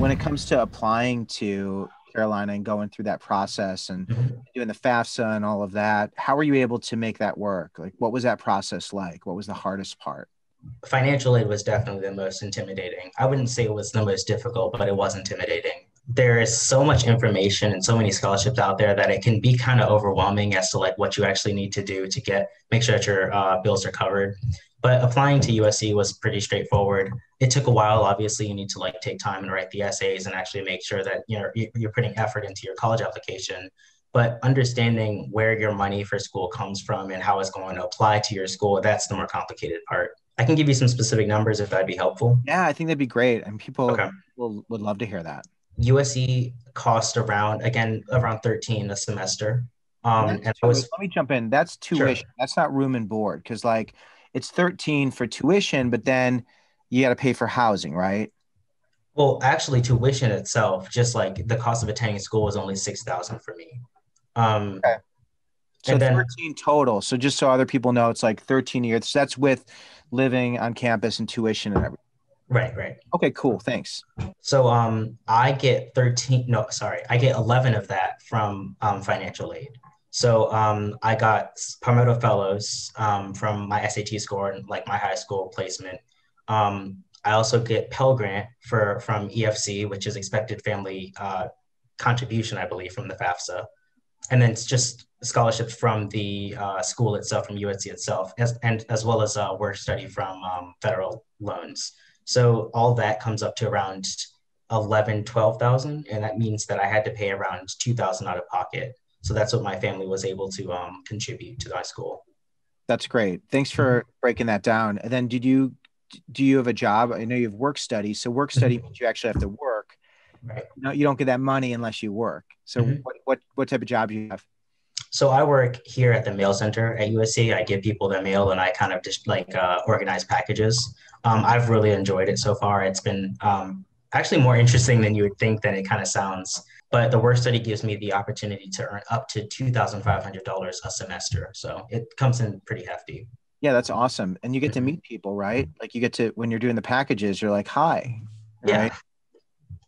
when it comes to applying to Carolina and going through that process and Mhm. doing the FAFSA and all of that, how were you able to make that work? Like, what was that process like? What was the hardest part? Financial aid was definitely the most intimidating. I wouldn't say it was the most difficult, but it was intimidating. There is so much information and so many scholarships out there that it can be kind of overwhelming as to like what you actually need to do to get make sure that your bills are covered. But applying to USC was pretty straightforward. It took a while. Obviously, you need to like take time and write the essays and actually make sure that you're putting effort into your college application. But understanding where your money for school comes from and how it's going to apply to your school, that's the more complicated part. I can give you some specific numbers if that'd be helpful. Yeah, I think that'd be great. And people Okay. would love to hear that. USC cost around 13 a semester. And that's And I was let me jump in. That's sure. tuition. That's not room and board because like it's 13 for tuition, but then you got to pay for housing, right? Well, actually, tuition itself, just like the cost of attending school, was only 6,000 for me. Um, Okay. So and then 13 total. So just so other people know, it's like 13 a year. So that's with living on campus and tuition and everything. right, right. Okay, cool. Thanks. So I get 13. No, sorry, I get 11 of that from financial aid. So I got Palmetto Fellows from my SAT score and like my high school placement. I also get Pell Grant from EFC, which is Expected Family Contribution, I believe, from the FAFSA, and then it's just scholarships from the school itself, from UNC itself, as well as work study from federal loans. So all that comes up to around 12,000, and that means that I had to pay around 2,000 out of pocket. So that's what my family was able to contribute to my school. That's great. Thanks Mhm. for breaking that down. And then do you have a job? I know you have work study. So work study Mhm. means you actually have to work. Right. No, you don't get that money unless you work. So Mhm. what type of job do you have? So I work here at the mail center at USC. I give people their mail and I kind of just like organize packages. I've really enjoyed it so far. It's been actually more interesting than you would think than it kind of sounds. But the work study gives me the opportunity to earn up to $2,500 a semester. So it comes in pretty hefty. Yeah, that's awesome. And you get to Mhm. meet people, right? Like you get to when you're doing the packages, you're like, "Hi." Right? Yeah.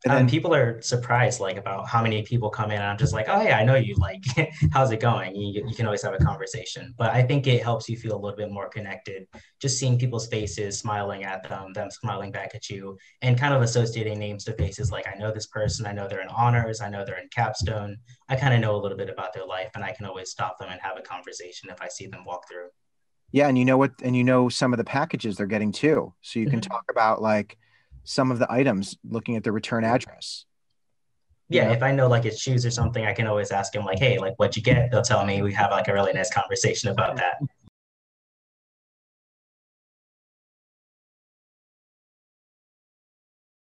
And then People are surprised like about how many people come in and I'm just like, oh yeah, I know you, like how's it going? You can always have a conversation, but I think it helps you feel a little bit more connected, just seeing people's faces, smiling at them smiling back at you, and kind of associating names to faces. Like, I know this person, I know they're in honors, I know they're in capstone, I kind of know a little bit about their life, and I can always stop them and have a conversation if I see them walk through. yeah, and you know some of the packages they're getting too. So you can Mhm. talk about like some of the items looking at the return address, you Yeah, know? if I know like it's shoes or something, I can always ask him like, hey, like what'd you get? They'll tell me. We have like a really nice conversation about that.